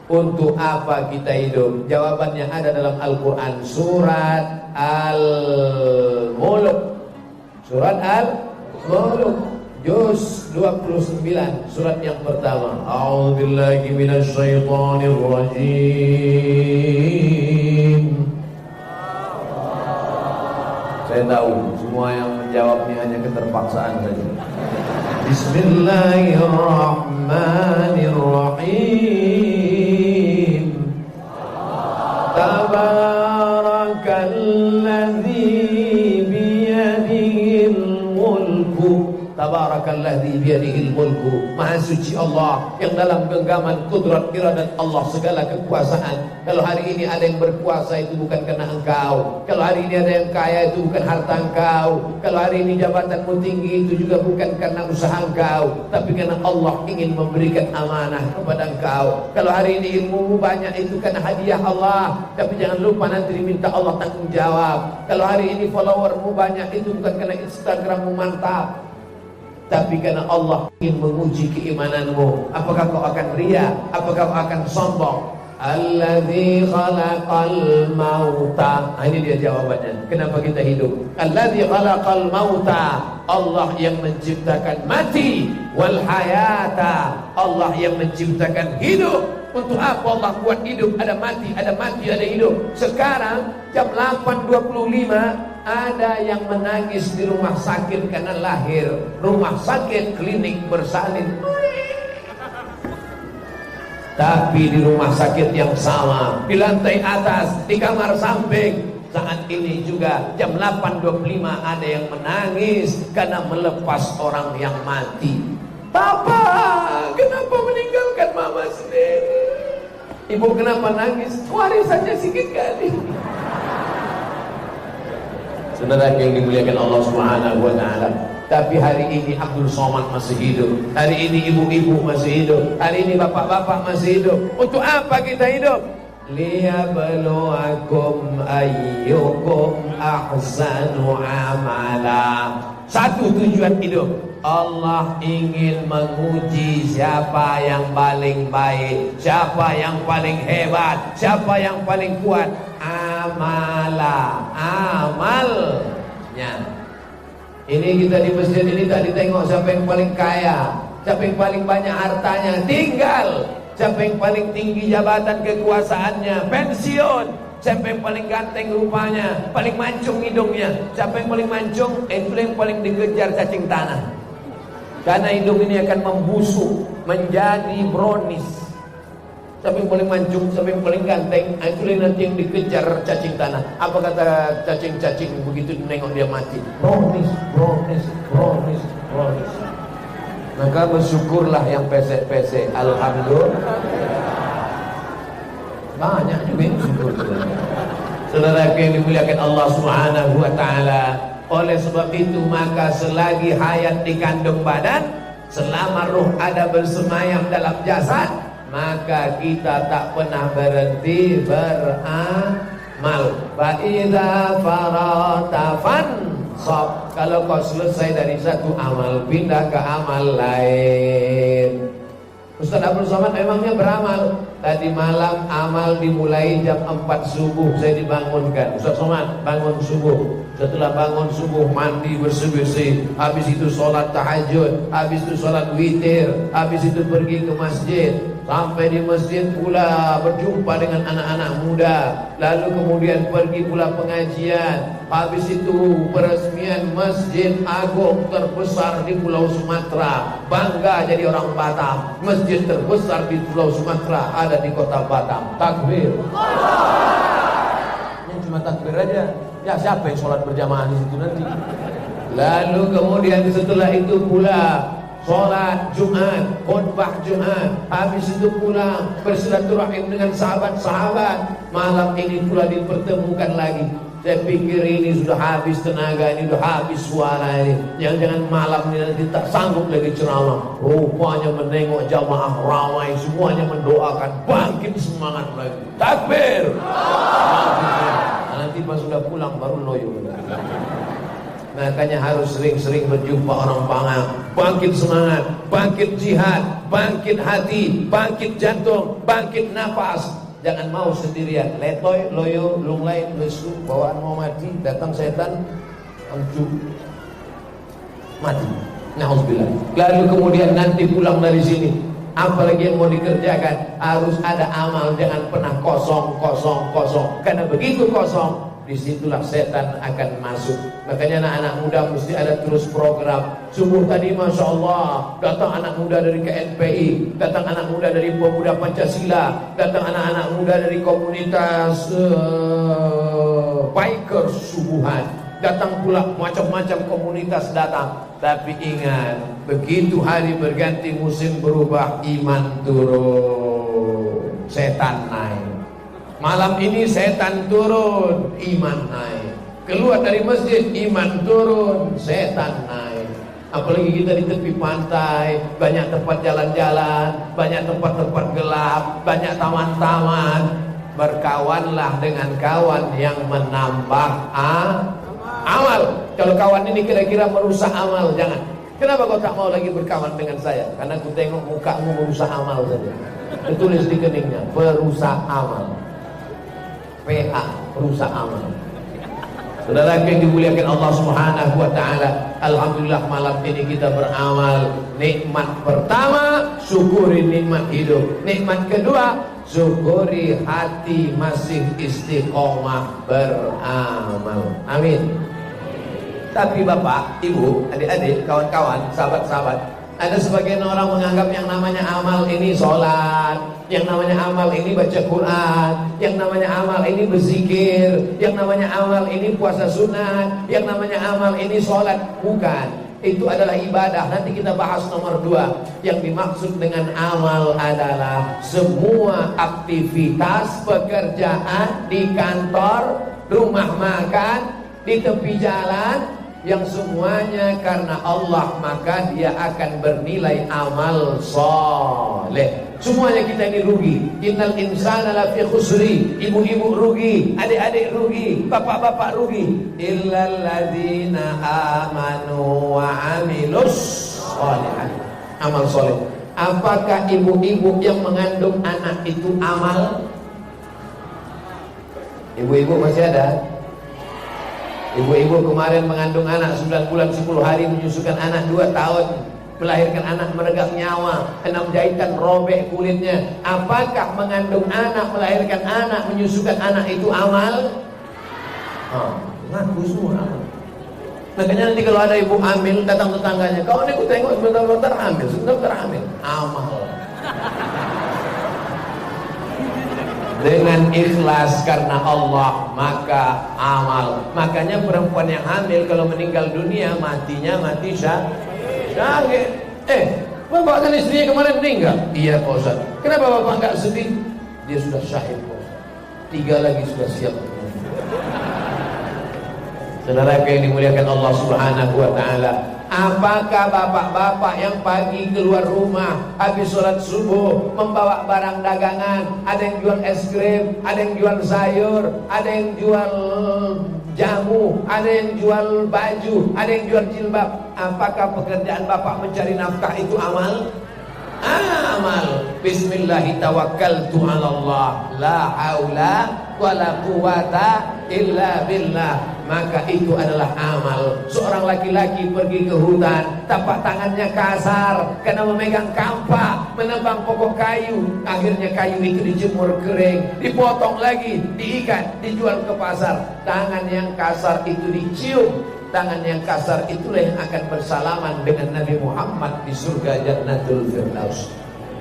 Untuk apa kita hidup? Jawabannya ada dalam Al-Quran, surat Al-Mulk. Surat Al-Mulk, juz 29, surat yang pertama. A'udzubillahi minasyaitonir rajim. Saya tahu semua yang menjawabnya hanya keterpaksaan saja. Bismillahirrahmanirrahim. Tabarakalladzi biyadihil mulku. Tabarakalladzi biyadihil mulku. Maha suci Allah yang dalam genggaman kudrat iradat Allah segala kekuasaan. Kalau hari ini ada yang berkuasa itu bukan karena engkau. Kalau hari ini ada yang kaya itu bukan harta engkau. Kalau hari ini jabatanmu tinggi itu juga bukan karena usaha engkau, tapi karena Allah ingin memberikan amanah kepada engkau. Kalau hari ini ilmumu banyak itu karena hadiah Allah, tapi jangan lupa nanti diminta Allah tanggung jawab. Kalau hari ini followermu banyak itu bukan karena Instagrammu mantap, tapi karena Allah ingin menguji keimananmu. Apakah kau akan ria? Apakah kau akan sombong? Alladzi khalaqal mauta. Ini dia jawabannya. Kenapa kita hidup? Alladzi khalaqal mauta. Allah yang menciptakan mati. Wal hayata. Allah yang menciptakan hidup. Untuk apa Allah buat hidup? Ada mati, ada hidup. Sekarang jam 8.25 ada yang menangis di rumah sakit karena lahir. Rumah sakit klinik bersalin. Tapi di rumah sakit yang sama, di lantai atas, di kamar samping, saat ini juga jam 8.25 ada yang menangis karena melepas orang yang mati. Papa, kenapa meninggalkan mama sendiri? Ibu kenapa nangis? Warisannya sedikit kali. Saudara yang dimuliakan Allah Subhanahu wa taala. Tapi hari ini Abdul Somad masih hidup. Hari ini ibu-ibu masih hidup. Hari ini bapak-bapak masih hidup. Untuk apa kita hidup? Liyabluwakum ayyukum ahsanu amala. Satu tujuan hidup. Allah ingin menguji siapa yang paling baik, siapa yang paling hebat, siapa yang paling kuat. Amalnya. Ini kita di masjid ini tak ditengok siapa yang paling kaya, siapa yang paling banyak hartanya, tinggal siapa yang paling tinggi jabatan kekuasaannya, pensiun, siapa yang paling ganteng rupanya, paling mancung hidungnya, siapa yang paling mancung, itu yang paling dikejar cacing tanah. Karena hidung ini akan membusuk menjadi brownies. Siapa yang paling mancung, siapa yang paling ganteng, itu nanti yang dikejar cacing tanah. Apa kata cacing-cacing begitu nengok dia mati? Brownies. Maka bersyukurlah yang pesek-pesek. Alhamdulillah. Banyak juga yang syukur. Saudara yang dimuliakan Allah Subhanahu wa taala. Oleh sebab itu maka selagi hayat di kandung badan, selama ruh ada bersemayam dalam jasad, maka kita tak pernah berhenti beramal. Fa idza farata fansab. Kalau kau selesai dari satu amal, pindah ke amal lain. Ustaz Abdul Somad memangnya beramal. Tadi malam amal dimulai jam 4 subuh saya dibangunkan. Ustaz Somad bangun subuh. Setelah bangun subuh mandi bersih-bersih, habis itu sholat tahajud, habis itu sholat witir, habis itu pergi ke masjid. Sampai di masjid pula berjumpa dengan anak-anak muda. Lalu kemudian pergi pula pengajian. Habis itu peresmian Masjid Agung terbesar di Pulau Sumatera. Bangga jadi orang Batam. Masjid terbesar di Pulau Sumatera ada di kota Batam. Takbir. Ini cuma takbir aja. Ya siapa yang sholat berjamaah di situ nanti? Lalu kemudian setelah itu pula sholat Jumat, khutbah Jumat. Habis itu pulang bersilaturahim dengan sahabat-sahabat. Malam ini pula dipertemukan lagi. Saya pikir ini sudah habis tenaga, ini sudah habis suara ini. Jangan-jangan malam ini nanti tak sanggup lagi ceramah. Rupanya menengok jamaah ramai, semuanya mendoakan, bangkit semangat lagi. Takbir. Nanti pas sudah pulang baru loyo. Makanya harus sering-sering berjumpa orang pangang. Bangkit semangat, bangkit jihad. bangkit hati, bangkit jantung, bangkit nafas. Jangan mau sendirian, letoy, loyo, lunglai, lesu, bawaan mau mati, datang setan, amcu, mati. Nauzubillah. Lalu kemudian nanti pulang dari sini, apalagi yang mau dikerjakan, harus ada amal, jangan pernah kosong. Karena begitu kosong, disitulah setan akan masuk. Makanya anak-anak muda mesti ada terus program. Subuh tadi Masya Allah, datang anak muda dari KNPI, datang anak muda dari Pemuda Pancasila, datang anak-anak muda dari komunitas biker subuhan, datang pula macam-macam komunitas datang. Tapi ingat, begitu hari berganti, musim berubah, iman turun, setan naik. Malam ini setan turun, iman naik. Keluar dari masjid, iman turun, setan naik. Apalagi kita di tepi pantai, banyak tempat jalan-jalan, banyak tempat-tempat gelap, banyak taman-taman. Berkawanlah dengan kawan yang menambah amal. Kalau kawan ini kira-kira merusak amal, jangan. Kenapa kau tak mau lagi berkawan dengan saya? Karena aku tengok mukamu merusak amal saja. Ditulis di keningnya, perusak amal. PA, perusak amal. Saudara yang dimuliakan Allah Subhanahu wa taala, alhamdulillah malam ini kita beramal. Nikmat pertama, syukuri nikmat hidup. Nikmat kedua, syukuri hati masih istiqomah beramal. Amin. Tapi Bapak, Ibu, adik-adik, kawan-kawan, sahabat-sahabat, ada sebagian orang menganggap yang namanya amal ini sholat, yang namanya amal ini baca Quran, yang namanya amal ini berzikir, yang namanya amal ini puasa sunat, yang namanya amal ini sholat. Bukan, itu adalah ibadah. Nanti kita bahas nomor 2. Yang dimaksud dengan amal adalah semua aktivitas pekerjaan di kantor, rumah makan, di tepi jalan, yang semuanya karena Allah, maka dia akan bernilai amal soleh. Semuanya kita ini rugi. Innal insana lafi khusri. Ibu-ibu rugi, adik-adik rugi, bapak-bapak rugi. Illal ladzina amanu wa amilus sholihat. Amal soleh. Apakah ibu-ibu yang mengandung anak itu amal? Ibu-ibu masih ada? Ibu-ibu kemarin mengandung anak 9 bulan 10 hari, menyusukan anak 2 tahun, melahirkan anak meregang nyawa, 6 jahitan robek kulitnya. Apakah mengandung anak, melahirkan anak, menyusukan anak itu amal? Ngaku semua amal. Makanya nanti kalau ada ibu hamil, datang tetangganya, kau ini aku tengok sebentar hamil, amal. Dengan ikhlas karena Allah, maka amal. Makanya perempuan yang hamil kalau meninggal dunia, matinya mati syahid. Bapak kan istrinya kemarin meninggal. Iya Pak Ustaz. Kenapa Bapak enggak sedih? Dia sudah syahid Pak Ustaz. 3 lagi sudah siap. Saudara yang dimuliakan Allah Subhanahu wa taala, apakah bapak-bapak yang pagi keluar rumah habis sholat subuh membawa barang dagangan, ada yang jual es krim, ada yang jual sayur, ada yang jual jamu, ada yang jual baju, ada yang jual jilbab, apakah pekerjaan bapak mencari nafkah itu amal? Amal. Bismillahi tawakkaltu 'ala Allah, la haula wala quwata illa billah. Maka itu adalah amal. Seorang laki-laki pergi ke hutan, tapak tangannya kasar karena memegang kampak, menebang pokok kayu. Akhirnya kayu itu dijemur kering, dipotong lagi, diikat, dijual ke pasar. Tangan yang kasar itu dicium. Tangan yang kasar itulah yang akan bersalaman dengan Nabi Muhammad di surga Jannatul Firdaus.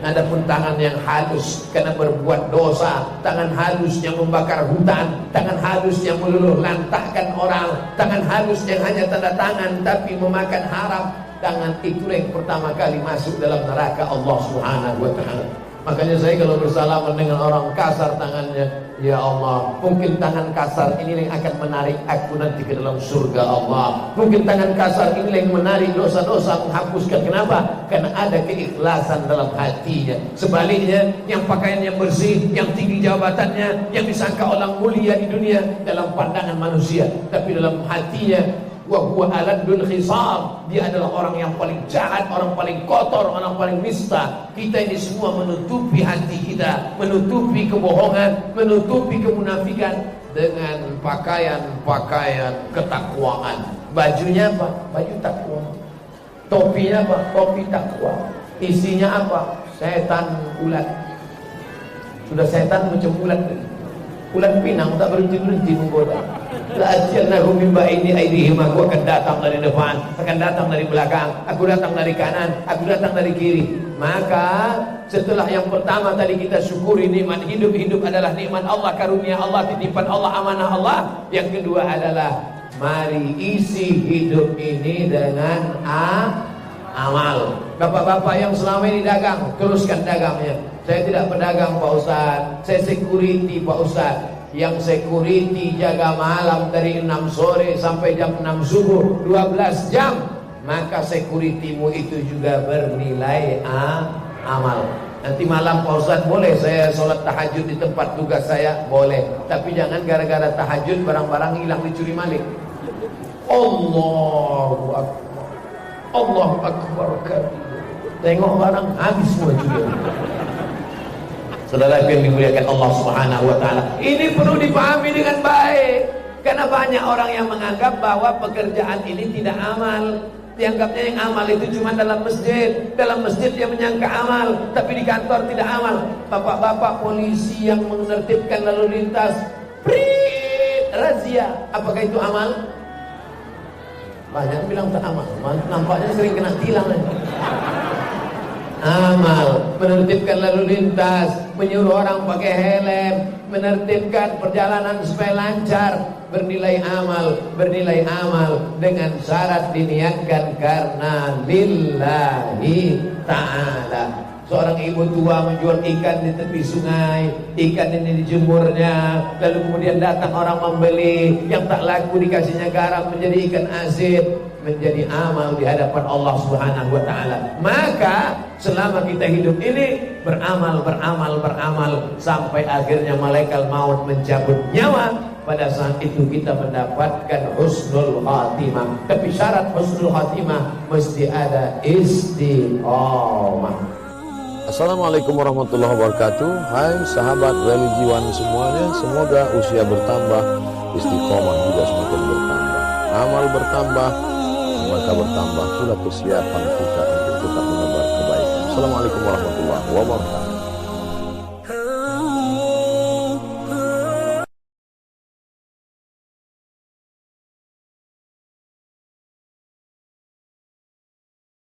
Adapun tangan yang halus karena berbuat dosa, tangan halus yang membakar hutan, tangan halus yang meluluh lantakkan orang, tangan halus yang hanya tanda tangan tapi memakan haram, tangan itulah yang pertama kali masuk dalam neraka Allah Subhanahu wa taala. Makanya saya kalau bersalaman dengan orang kasar tangannya, ya Allah, mungkin tangan kasar ini yang akan menarik aku nanti ke dalam surga Allah. Mungkin tangan kasar ini yang menarik dosa-dosa, menghapuskan. Kenapa? Karena ada keikhlasan dalam hatinya. Sebaliknya, yang pakaiannya bersih, yang tinggi jabatannya, yang disangka orang mulia di dunia dalam pandangan manusia, tapi dalam hatinya wa huwa aladul khisam. Dia adalah orang yang paling jahat, orang paling kotor, orang paling nista. Kita ini semua menutupi hati kita, menutupi kebohongan, menutupi kemunafikan dengan pakaian-pakaian ketakwaan. Bajunya apa? Baju takwa. Topinya apa? Topi takwa. Isinya apa? Setan ulat. Sudah setan macam ulat. Ulat pinang tak berhenti-berhenti menggoda. La'atiyannahum min ba'ini aydihim. Aku akan datang dari depan, akan datang dari belakang, aku datang dari kanan, aku datang dari kiri. Maka setelah yang pertama tadi kita syukuri nikmat hidup. Hidup adalah nikmat Allah, karunia Allah, titipan Allah, amanah Allah. Yang kedua adalah mari isi hidup ini dengan amal. Bapak-bapak yang selama ini dagang, teruskan dagangnya. Saya tidak pedagang Pak Ustaz, saya security Pak Ustaz. Yang security jaga malam dari 6 sore sampai jam 6 subuh 12 jam. Maka securitymu itu juga bernilai amal. Nanti malam Pak Ustaz, boleh saya sholat tahajud di tempat tugas saya? Boleh. Tapi jangan gara-gara tahajud barang-barang hilang dicuri maling. Allahu Akbar, Allahu Akbar. Tengok barang habis semua juga. Saudara yang dimuliakan Allah Subhanahu wa taala, ini perlu dipahami dengan baik. Karena banyak orang yang menganggap bahwa pekerjaan ini tidak amal. Dianggapnya yang amal itu cuma dalam masjid. Dalam masjid dia menyangka amal, tapi di kantor tidak amal. Bapak-bapak polisi yang menertibkan lalu lintas, razia, apakah itu amal? Banyak bilang tak amal. Nampaknya sering kena tilang. Amal, menertibkan lalu lintas, menyuruh orang pakai helm, menertibkan perjalanan supaya lancar, bernilai amal dengan syarat diniatkan karena lillahi ta'ala. Seorang ibu tua menjual ikan di tepi sungai, ikan ini dijemurnya, lalu kemudian datang orang membeli, yang tak laku dikasihnya garam menjadi ikan asin, menjadi amal di hadapan Allah Subhanahu wa taala. Maka selama kita hidup ini beramal sampai akhirnya malaikat maut mencabut nyawa. Pada saat itu kita mendapatkan husnul khatimah. Tapi syarat husnul khatimah mesti ada istiqamah. Assalamualaikum warahmatullahi wabarakatuh. Hai sahabat religiwan semuanya, semoga usia bertambah, istiqomah juga semakin bertambah, amal bertambah, maka bertambah pula persiapan kita untuk tetap menebar kebaikan. Assalamualaikum warahmatullahi wabarakatuh.